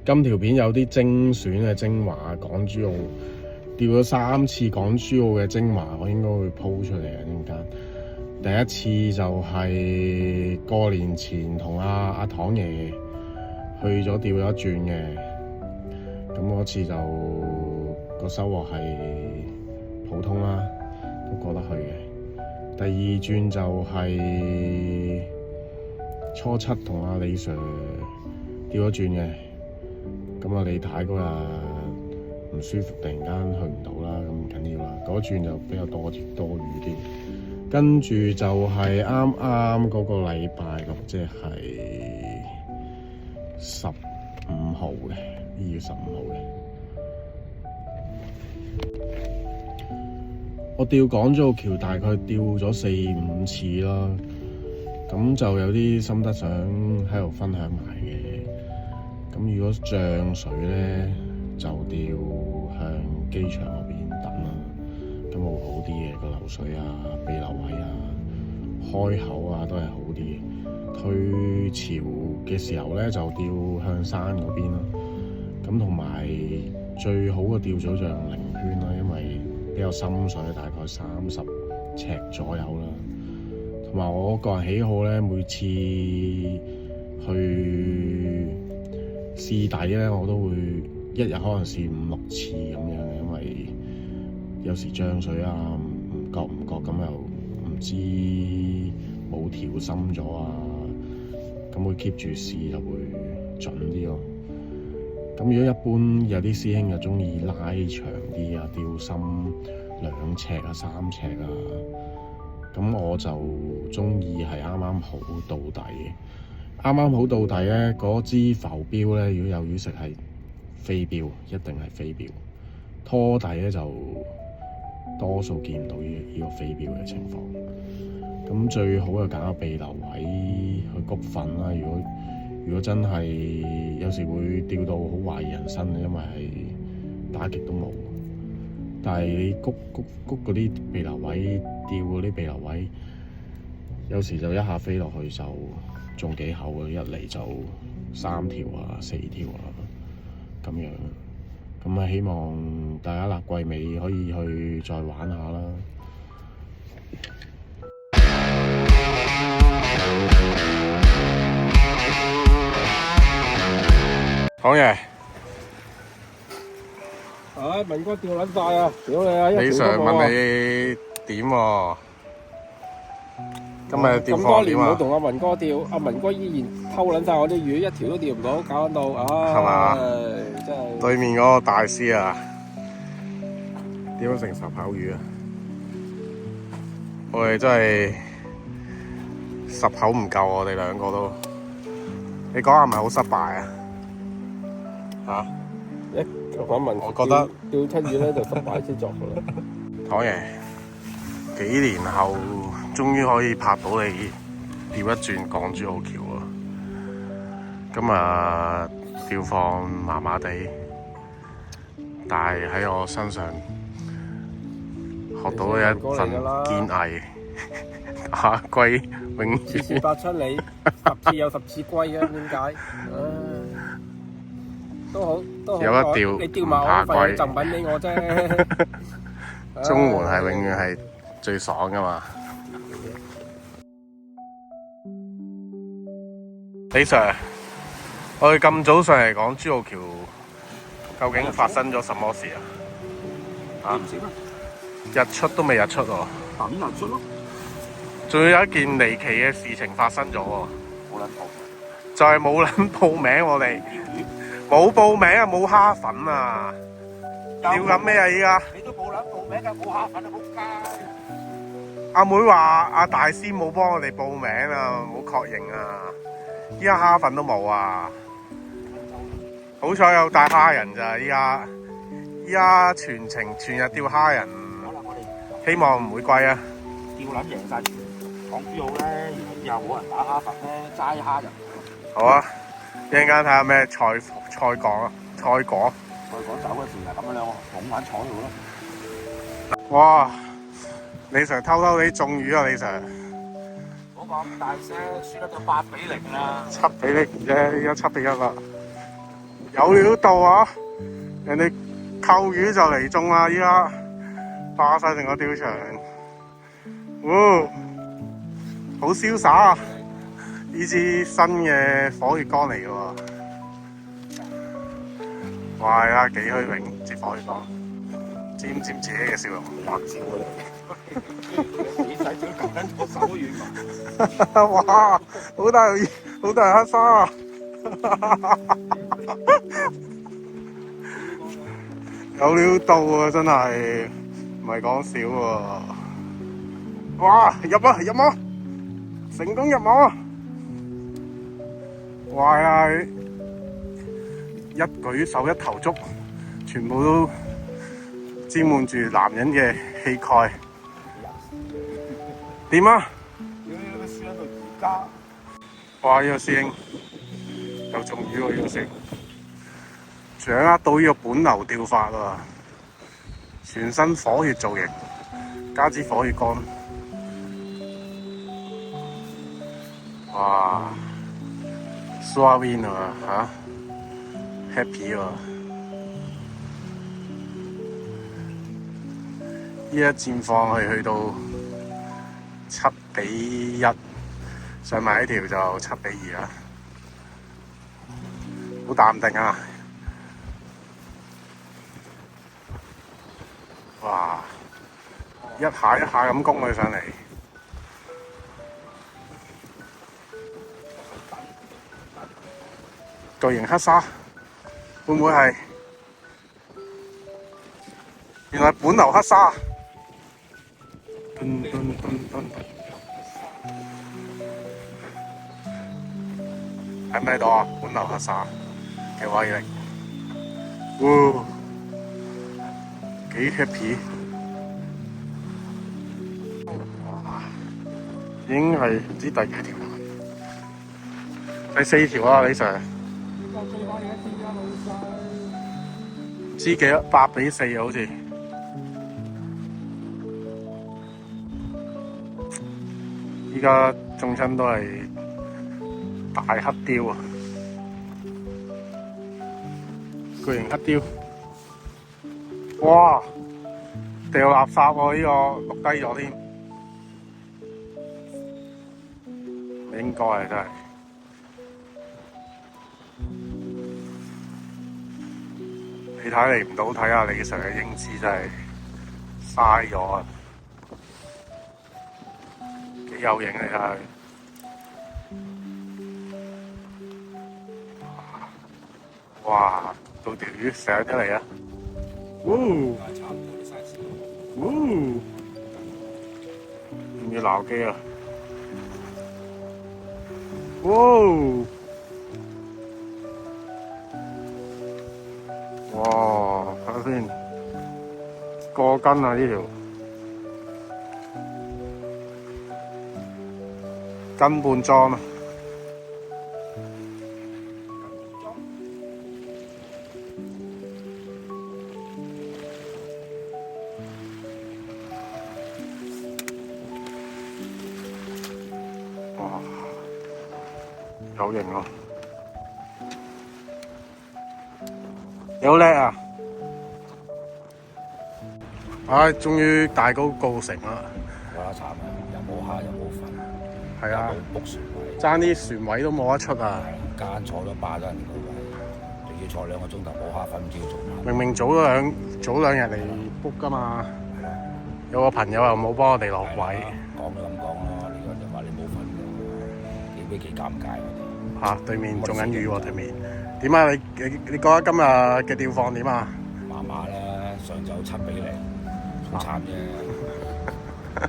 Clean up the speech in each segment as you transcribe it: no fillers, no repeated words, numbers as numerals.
今條片有啲精選嘅精華，港珠澳釣咗3次港珠澳嘅精華，我應該會 po 出嚟嘅陣間。第一次就係過年前同阿堂爺去咗釣咗一轉嘅，咁嗰次就個收穫係普通啦，都過得去嘅。第二轉就係初七同阿李 Sir 釣咗轉嘅，咁李太嗰日唔舒服，突然間去唔到啦，咁唔緊要啦。嗰轉就比較多雨啲。跟住就係啱啱嗰個禮拜六，即係15號嘅2月15號嘅。我釣港珠澳橋大概釣咗4-5次啦，咁就有啲心得想喺度分享埋嘅。咁如果漲水咧，就釣向機場嗰邊等啦。咁會好啲嘅，個流水啊、避流位啊、開口啊都係好啲嘅。退潮嘅時候咧，就釣向山嗰邊啦。咁同埋最好嘅釣組就用零圈啦，因為比較深水，大概30尺左右啦。同埋我個人喜好咧，每次去試底咧，我都會一日可能試5-6次咁樣嘅，因為有時漲水啊，唔覺咁又唔知冇調深咗啊，咁會 keep 住試就會準啲咯。咁如果一般有啲師兄就中意拉長啲啊，釣深2尺啊、3尺啊，咁我就中意係啱啱好到底嘅。啱啱好到底咧，嗰支浮標咧，如果有魚食係飛標，一定係飛標。拖底咧就多數見唔到呢個飛標嘅情況。咁最好就揀個避流位去谷瞓啦。如果真係有時會釣到好懷疑人生，因為係打極都冇。但係你谷嗰啲避流位，釣嗰啲避流位，有時就一下飛落去就中幾口嘅，一嚟就3條啊、4條啊咁樣。咁啊，希望大家季尾可以去再玩下啦。堂爺，文哥釣撚晒啊！屌你啊！李 Sir 問你點喎？今日釣貨點啊？冇同阿文哥釣，阿文哥依然偷撚晒我啲魚，一條都釣唔到，搞到係嘛？真係對面嗰個大師啊，點樣成10口魚啊？我哋真係10口唔夠，我哋兩個都。你講下係咪好失敗啊？嚇？我覺得釣親魚咧就失敗之作㗎啦。堂爺，幾年後終於可以拍到你釣一轉港珠澳橋啊！今日釣況麻麻地，但係喺我身上學到一份堅毅。打龜永遠次8出你，10次有10次龜嘅，點解？都好，有得釣，你釣埋我份贈品俾我啫。中門係永遠係最爽噶嘛。李 Sir， 我哋咁早上嚟港珠澳橋，究竟發生咗什麼事啊？啊？日出都未日出喎。等日出咯。仲要有一件離奇嘅事情發生咗喎。冇撚報，就係冇撚報名，我哋冇報名啊，冇蝦粉啊！釣緊咩啊？依家你都冇撚報名㗎，冇蝦粉啊！仆街！阿妹話阿大師冇幫我哋報名啊，冇確認啊！依家蝦粉都冇啊！好彩有帶蝦人咋，依家全日釣蝦人，希望唔會貴啊！釣撚贏晒港珠澳咧，以後冇人打蝦粉咧，齋蝦人。好啊！一陣間睇下咩菜果。再講走嗰時啊，咁樣兩個拱玩坐喺度咯。哇！李 Sir 偷偷地中魚啊！李 Sir， 唔好講咁大聲，輸得到8-0啦。 7-0啫，依家7-1啦。有料到啊！人哋扣魚就嚟中啦，依家霸晒成個釣場，好瀟灑啊！呢支新嘅火血竿嚟嘅喎，哇！呀幾虛榮支火血竿，沾唔沾自己嘅笑容？白照你仔仔撳緊我手軟嘛？哇！好大黑沙啊！有料到啊！真係唔係講笑喎！哇！入啊！成功入網啊！哇！呀！一舉手一投足，全部都沾滿住男人嘅氣概。點啊？屌你個輸喺度而家，哇！呢個師兄有中魚喎，呢個師兄掌握到呢個本流釣法啊！全身火血造型，加支火血竿，哇 ！Sua win 啊嚇 ，happy 啊！依家戰況係去到7-1，上埋呢條就7-2啦，好淡定啊！哇！一下一下咁攻佢上嚟，巨型黑沙會唔會係？原來本流黑沙，喺唔喺度啊？本流黑沙嘅威力，哇！幾 happy， 已經係唔知第幾條，第4條啦，李 Sir。唔知幾多8-4啊，好似。依家中親都係大黑鯛啊，巨型黑鯛。哇！掉垃圾喎，呢個錄低咗添，應該係真係。你睇嚟唔到，睇下李 Sir 嘅英姿真係嘥咗啊！幾有型啊！你睇下，哇！到條魚上咗嚟啊！要鬧機啊！哇！睇下先，過斤啊呢條，斤半裝啊！哇！有型咯，你好叻啊！唉，終於大功告成啦！哇！慘啊，又冇蝦又冇粉，係啊，冇 book 船位，爭啲船位都冇得出啊！間坐咗霸咗人哋個位，仲要坐2個鐘頭冇蝦粉，唔知要做乜。明明早兩日嚟 book 噶嘛，有個朋友又冇幫我哋落位，講就咁講咯，你就話你冇份嘅，幾尷尬我哋。嚇對面中緊雨喎，對面點啊？你覺得今日嘅釣況點啊？麻麻啦，上晝7-0，好慘啫。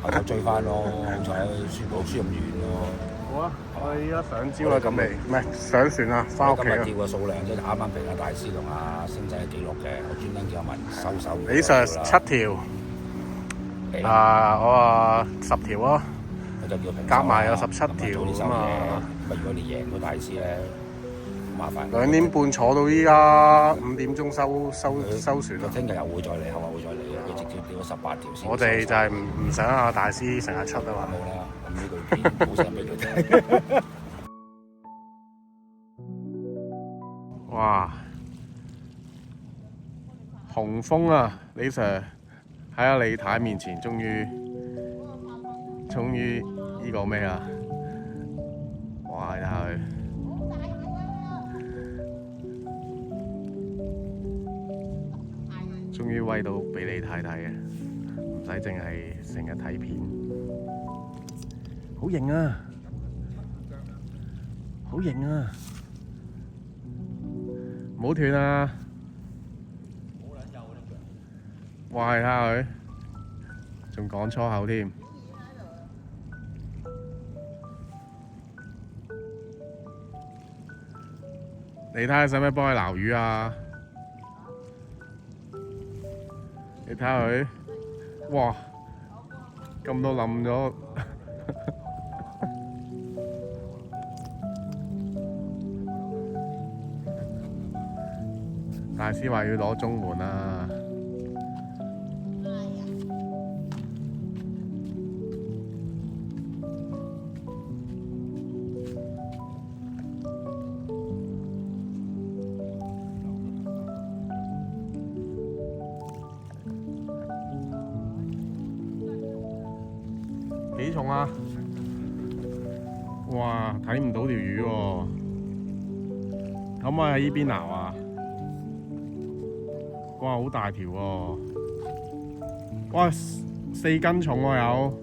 後晝追翻咯，好彩輸咁遠咯。好啊，我哋依家上礁啦，咁嚟唔係上船啦，翻屋企啦。今日釣嘅數量即係啱啱平阿大師同阿星仔嘅記錄嘅，我專登叫阿文收手。李 Sir 7條，我話10條咯，我就叫平夾埋有17條啊嘛。如果你贏到大師咧，麻煩。2點半坐到依家5點鐘收船啦。聽日又會再嚟，後日會再嚟嘅，佢直接釣咗18條先。我哋就係唔想阿大師成日出啊嘛。好啦，咁呢句片好聲俾佢聽。哇！雄風啊，李 Sir 喺阿李太面前，終於呢個咩啊？哇！睇下佢，終於威到俾李太睇嘅，唔使淨係成日睇片，好型啊！好型啊！唔好斷啊！哇！睇下佢，仲講粗口添。你睇下使唔使幫佢撈魚啊？你睇下佢，哇！咁都冧咗。大師話要攞中門啊！幾重啊？哇！睇唔到條魚喎，可唔可以喺呢邊撈啊？哇！好大條喎！哇！4斤重喎有。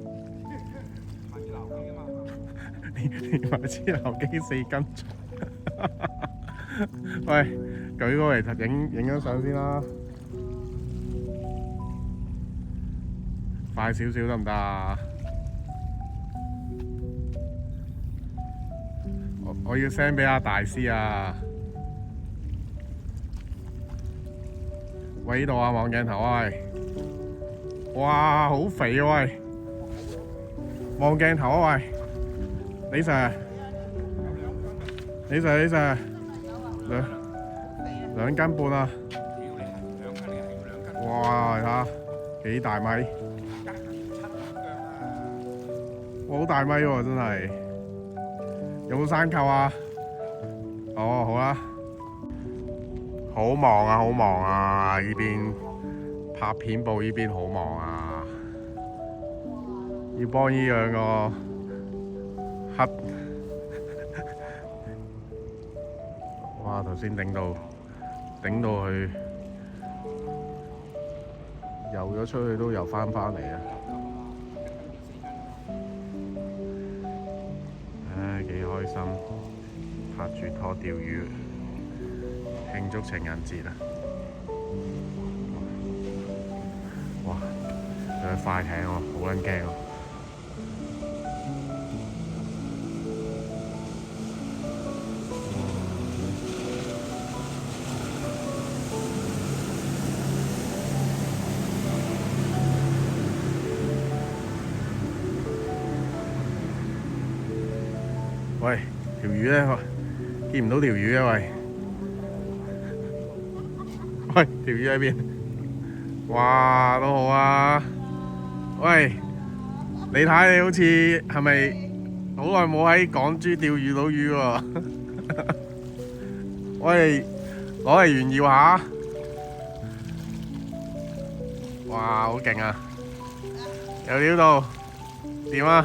連埋支撈機4斤重。喂，舉過嚟影張相先啦。快少少得唔得啊？我要 send 俾阿大師啊！喂，呢度啊，望鏡頭啊，喂！哇，好肥啊，喂！望鏡頭啊，喂！李 Sir， 李 Sir， 兩斤半啊！哇，睇下幾大米！哇，好大米喎，真係！有冇山扣啊？哦，好啦。好忙啊，好忙啊！呢邊拍片部呢邊好忙啊，要幫呢兩個黑。哇！頭先頂到佢游咗出去都游翻嚟啊！唉，幾開心，拍住拖釣魚。慶祝情人節啊！哇，有隻快艇喎，好撚驚喎！喂，條魚咧，見唔到條魚啊！喂！喂，條魚喺邊？哇，都好啊！喂，你睇你好似係咪好耐冇喺港珠釣魚到魚喎？喂，攞嚟炫耀下！哇，好勁啊！有料到，掂啊！